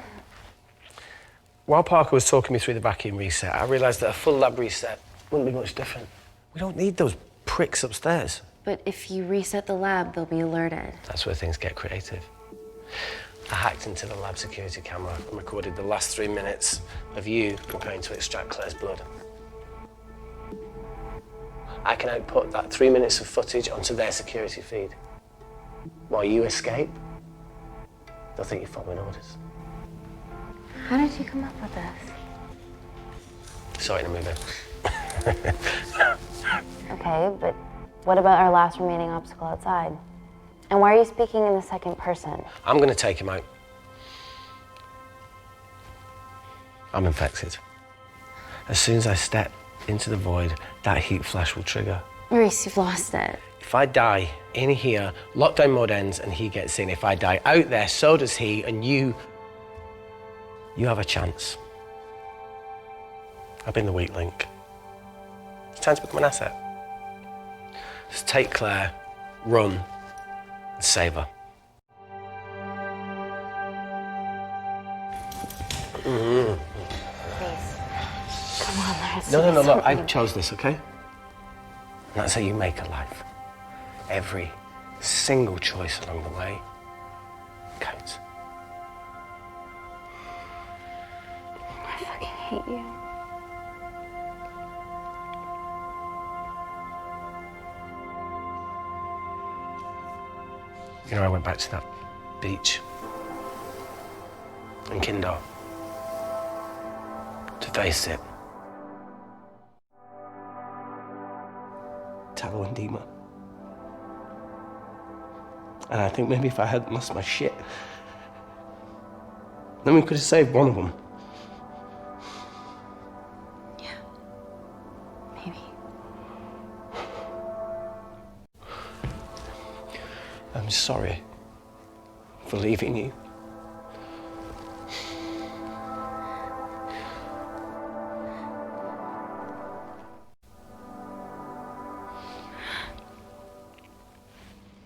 While Parker was talking me through the vacuum reset, I realised that a full lab reset wouldn't be much different. We don't need those pricks upstairs. But if you reset the lab, they'll be alerted. That's where things get creative. I hacked into the lab security camera and recorded the last 3 minutes of you preparing to extract Claire's blood. I can output that 3 minutes of footage onto their security feed. While you escape, they'll think you're following orders. How did you come up with this? Saw it in a movie. Okay, but what about our last remaining obstacle outside? And why are you speaking in the second person? I'm going to take him out. I'm infected. As soon as I step into the void, that heat flash will trigger. Maurice, you've lost it. If I die in here, lockdown mode ends and he gets in. If I die out there, so does he, and you have a chance. I've been the weak link. It's time to become an asset. Just take Claire, run, and save her. Please. Come on, let's No, look, I chose this, okay? And that's how you make a life. Every single choice along the way counts. I fucking hate you. You know, I went back to that beach in Kindar to face it. Tavo and Dima. And I think maybe if I hadn't lost my shit, then we could have saved one of them. Yeah. Maybe. I'm sorry for leaving you.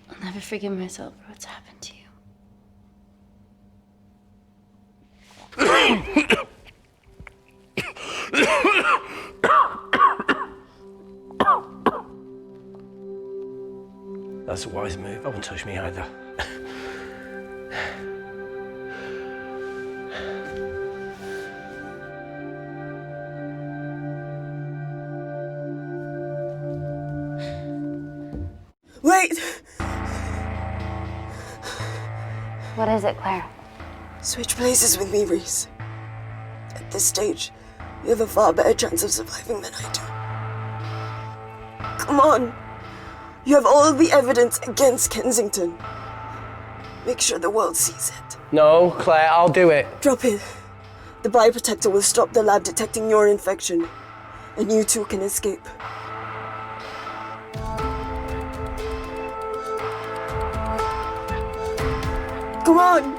I'll never forgive myself for what's happened to you. That's a wise move. I won't touch me either. Wait! What is it, Claire? Switch places with me, Reese. At this stage, you have a far better chance of surviving than I do. Come on! You have all the evidence against Kensington. Make sure the world sees it. No, Claire, I'll do it. Drop it. The bioprotector will stop the lab detecting your infection, and you two can escape. Come on!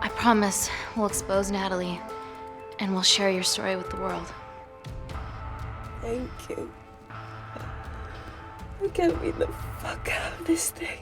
I promise we'll expose Natalie, and we'll share your story with the world. Thank you. Get me the fuck out of this thing.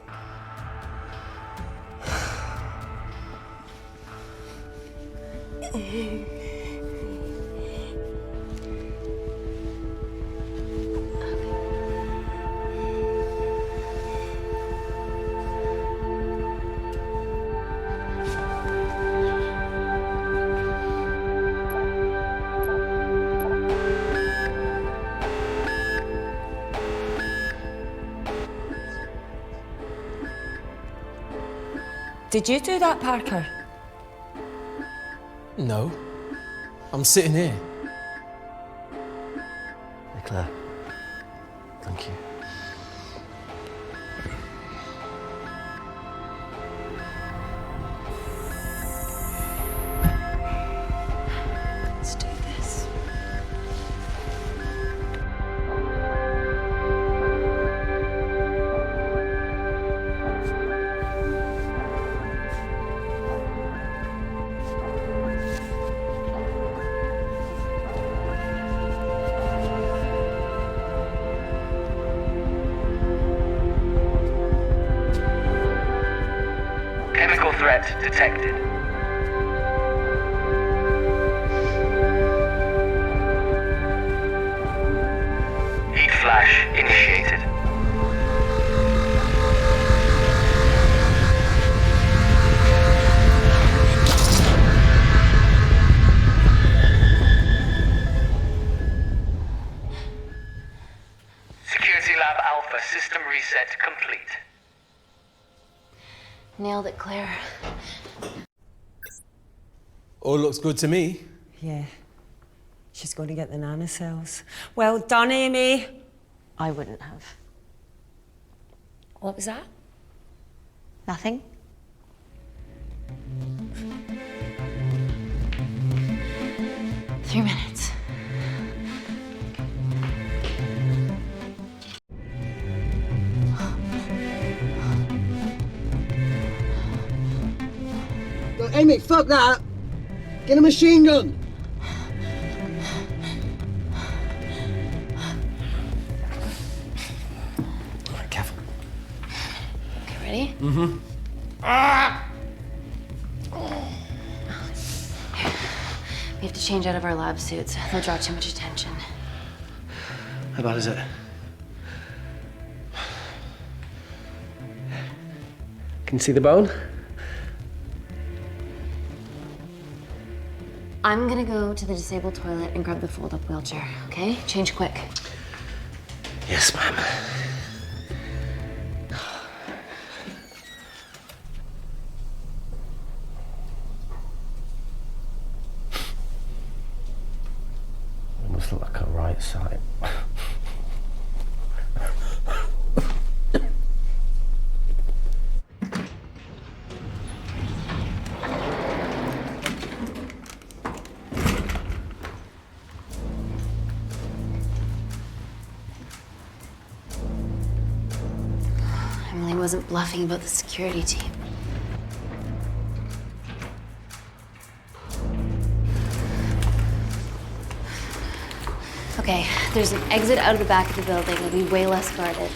Did you do that, Parker? No. I'm sitting here. Hey, Claire. Thank you. Let's do this. Chemical threat detected. Heat flash initiated. Security Lab Alpha system reset complete. Nailed it, Claire. All looks good to me. Yeah. She's going to get the nanocells. Well done, Amy. I wouldn't have. What was that? Nothing. 3 minutes. Yo, Amy, fuck that! Get a machine gun! All right, careful. Okay, ready? Mm-hmm. We have to change out of our lab suits. They'll draw too much attention. How bad is it? Can you see the bone? I'm gonna go to the disabled toilet and grab the fold-up wheelchair, okay? Change quick. Yes, ma'am. It must look like a right side. Emily wasn't bluffing about the security team. Okay, there's an exit out of the back of the building. It'll be way less guarded.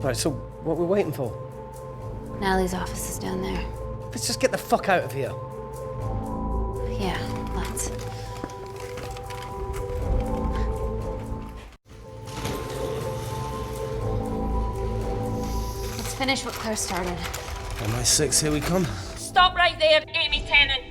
Right, so what we're waiting for? Natalie's office is down there. Let's just get the fuck out of here. Yeah, let's. Let's finish what Claire started. MI6, here we come. Stop right there, Amy Tenant.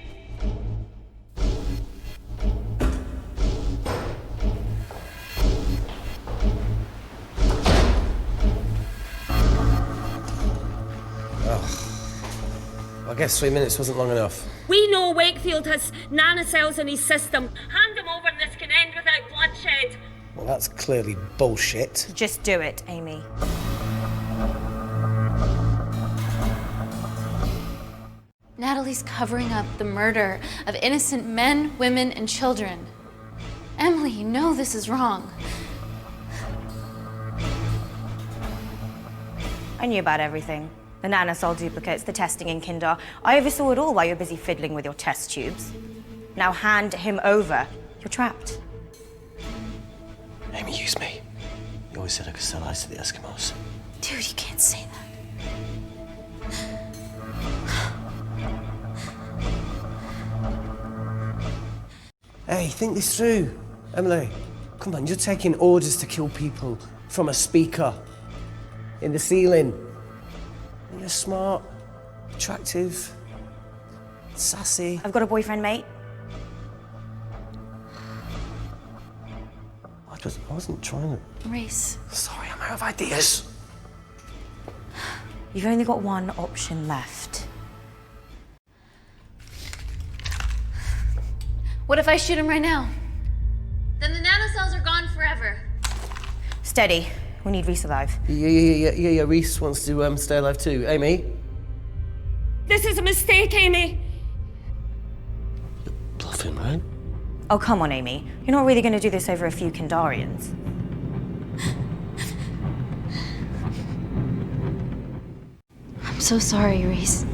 I guess 3 minutes wasn't long enough. We know Wakefield has nanocells in his system. Hand him over and this can end without bloodshed. Well, that's clearly bullshit. Just do it, Amy. Natalie's covering up the murder of innocent men, women, and children. Emily, you know this is wrong. I knew about everything. The Nanocell duplicates, the testing in Kindar. I oversaw it all while you're busy fiddling with your test tubes. Now hand him over. You're trapped. Amy, use me. You always said I could sell ice to the Eskimos. Dude, you can't say that. Hey, think this through. Emily, come on, you're taking orders to kill people from a speaker in the ceiling. You're smart, attractive, sassy. I've got a boyfriend, mate. I wasn't trying to... Race. Sorry, I'm out of ideas. You've only got one option left. What if I shoot him right now? Then the nanocells are gone forever. Steady. We need Reese alive. Yeah, Reese wants to stay alive too. Amy? This is a mistake, Amy. You're bluffing, right? Oh, come on, Amy. You're not really going to do this over a few Kindarians. I'm so sorry, Reese.